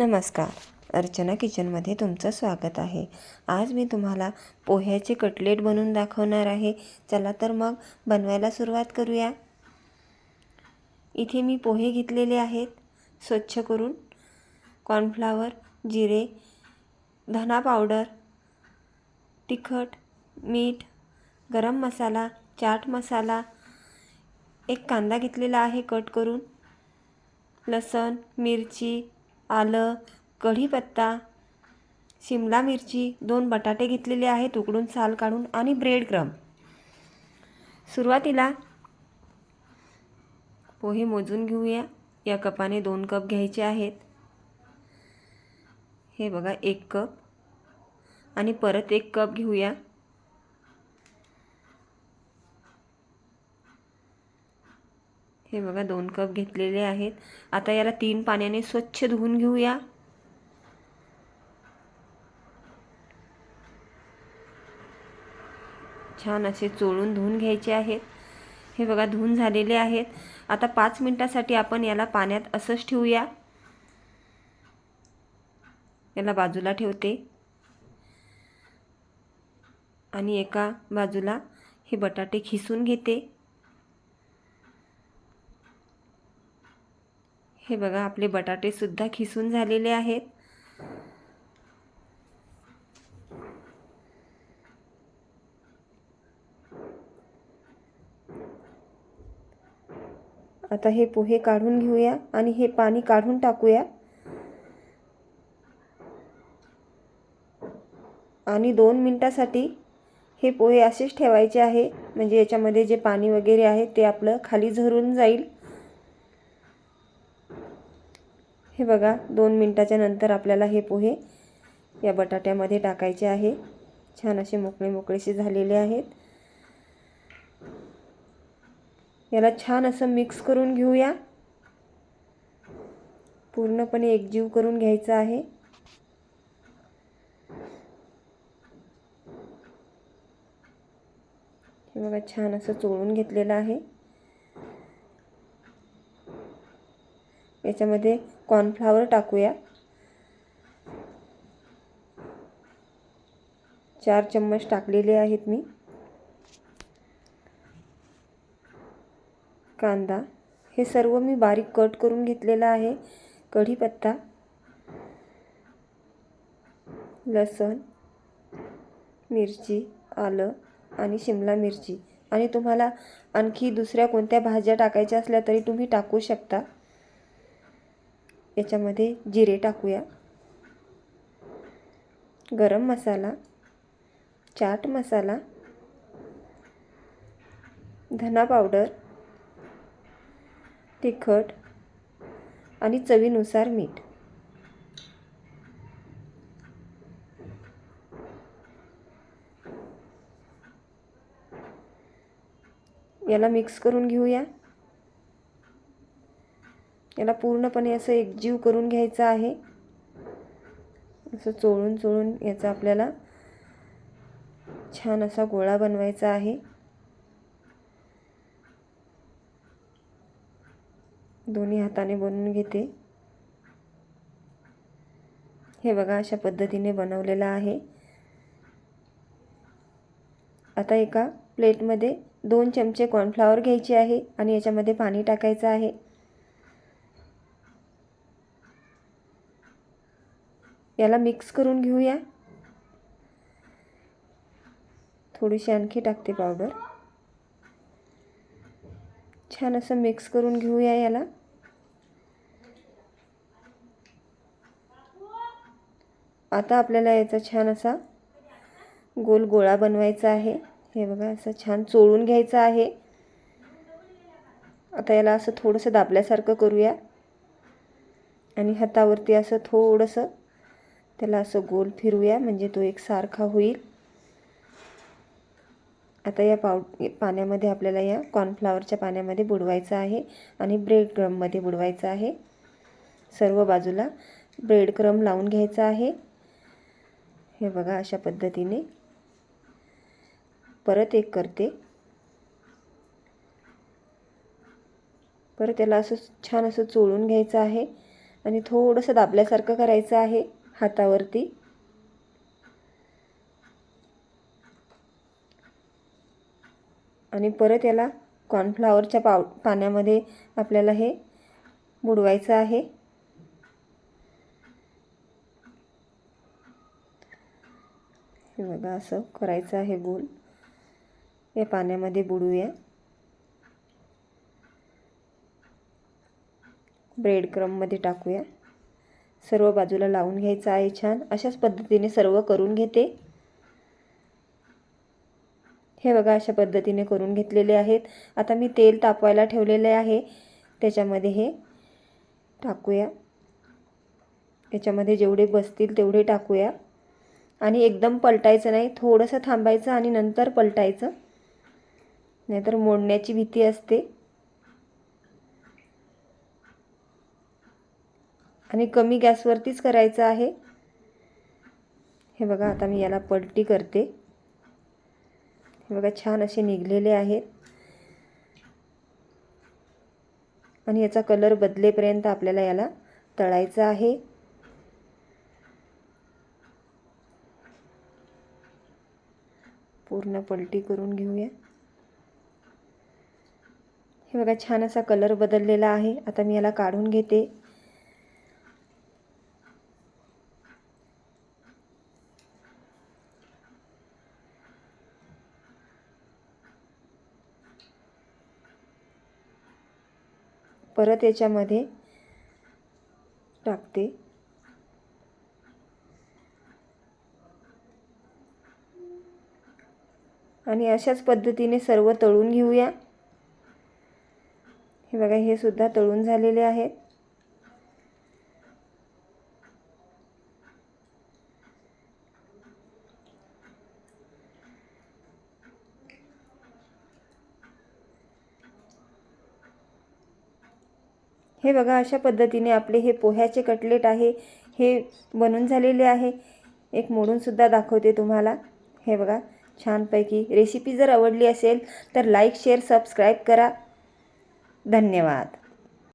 नमस्कार, अर्चना किचनमध्ये तुमचं स्वागत आहे। आज मी तुम्हाला पोह्याचे कटलेट बनवून दाखवणार आहे। चला तर मग बनवायला सुरुवात करूया। इथे मी पोहे घेतलेले आहेत स्वच्छ करून। कॉर्नफ्लॉवर, जिरे, धना पावडर, तिखट, मीठ, गरम मसाला, चाट मसाला, एक कांदा घेतलेला आहे कट करून, लसूण, मिरची, आलं, कढीपत्ता, शिमला मिरची, 2 बटाटे घेतलेले आहेत उकडून साल काढून आणि ब्रेड क्रम। सुरुवातीला पोहे मोजून घेऊया। या कपाने 2 कप घ्यायचे आहेत। हे बघा 1 कप आणि परत 1 कप घेऊया। हे बघा 2 कप घेतलेले आहेत। आता याला 3 पाण्याने स्वच्छ धुवून घेऊया। छान असे चोळून धुवून घ्यायचे आहेत। हे बघा धुवून झालेले आहेत। आता 5 मिनिटांसाठी आपण याला पाण्यात असंच ठेवूया। याला बाजूला ठेवते आणि एका बाजूला हे बटाटे खिसून घेते। हे बघा आपले बटाटे सुद्धा खिसून झालेले आहेत। आता हे पोहे काढून घेऊया आणि हे पाणी काढून टाकूया आणि 2 मिनिटांसाठी हे पोहे असेच ठेवायचे आहे। म्हणजे याच्यामध्ये जे पाणी वगैरे आहे ते आपलं खाली झरून जाईल। हे बघा 2 मिनिटाच्या नंतर आपल्याला हे पोहे या बटाट्यामध्ये टाकायचे आहे। छान असे मोकळे मोकळेसे झालेले आहेत। याला छान असं मिक्स करून घेऊया। पूर्णपणे एकजीव करून घ्यायचा आहे। हे बघा छान असं चोळून घेतलेलं आहे। याच्यामध्ये कॉर्नफ्लॉवर टाकूया। 4 चम्मच टाकलेले आहेत मी। कांदा, हे सर्व मी बारीक कट करून घेतलेला आहे। कढीपत्ता, लसूण, मिरची, आलं आणि शिमला मिरची, आणि तुम्हाला आणखी दुसऱ्या कोणत्या भाज्या टाकायच्या असल्या तरी तुम्ही टाकू शकता। याच्यामध्ये जिरे टाकूया, गरम मसाला, चाट मसाला, धना पावडर, तिखट आणि चवीनुसार मीठ। याला मिक्स करून घेऊया। याला पूर्णपणे असं एकजीव करून घ्यायचं आहे। असं चोळून चोळून याचा आपल्याला छान असा गोळा बनवायचा आहे। दोन्ही हाताने बनवून घेते। हे बघा अशा पद्धतीने बनवलेला आहे। आता एका प्लेटमध्ये 2 चमचे कॉर्नफ्लॉवर घ्यायचे आहे आणि याच्यामध्ये पाणी टाकायचं आहे। याला मिक्स करून घेऊया। थोडीशी आणखी टाकते पावडर। छान असं मिक्स करून घेऊया याला। आता आपल्याला याचा छान असा गोल गोळा बनवायचा आहे। हे बघा असं छान चोळून घ्यायचं आहे। आता याला असं थोडंसं दाबल्यासारखं करूया आणि हातावरती असं थोडंसं त्याला असं गोल फिरूया, म्हणजे तो एकसारखा होईल। आता या पाण्यामध्ये आपल्याला या कॉर्नफ्लॉवरच्या पाण्यामध्ये बुडवायचं आहे आणि ब्रेड क्रममध्ये बुडवायचं आहे। सर्व बाजूला ब्रेड क्रम लावून घ्यायचा आहे। हे बघा अशा पद्धतीने परत एक करते। परत त्याला असं छान असं चोळून घ्यायचं आहे आणि थोडंसं दाबल्यासारखं करायचं आहे हातावरती. आणि परत याला कॉर्नफ्लॉवरच्या पाण्यामध्ये आपल्याला हे बुडवायचं आहे. हे बघा असं करायचं आहे गोल. या पाण्यामध्ये बुडवूया. ब्रेड क्रम्बमध्ये टाकूया. सर्व बाजूला लावून घ्यायचं आहे छान. अशाच पद्धतीने सर्व करून घेते. हे बघा अशा पद्धतीने करून घेतलेले आहेत. आता मी तेल तापवायला ठेवलेले आहे. त्याच्यामध्ये हे टाकूया. याच्यामध्ये जेवढे बसतील तेवढे टाकूया. आणि एकदम पलटायचं नाही, थोडंसं थांबायचं आणि नंतर पलटायचं, नाहीतर मोडण्याची भीती असते. आणि कमी गॅसवरतीच करायचं आहे. हे बघा आता मी याला पलटी करते. हे बघा छान असे निघलेले आहेत. आणि याचा कलर बदलेपर्यंत आपल्याला याला तळायचं आहे. पूर्ण पलटी करून घेऊया. हे बघा छान असा कलर बदललेला आहे. आता मी याला काढून घेते. परत याच्यामध्ये टाकते. आणि अशाच पद्धतीने सर्व तळून घेऊया. हे बघा हे सुद्धा तळून झालेले आहेत. हे बघा अशा पद्धतीने आपले हे पोह्याचे कटलेट आहे हे बनून झालेले आहे. एक मोडून सुद्धा दाखवते तुम्हाला. हे बघा छानपैकी. रेसिपी जर आवडली असेल तर लाईक शेअर सबस्क्राईब करा. धन्यवाद.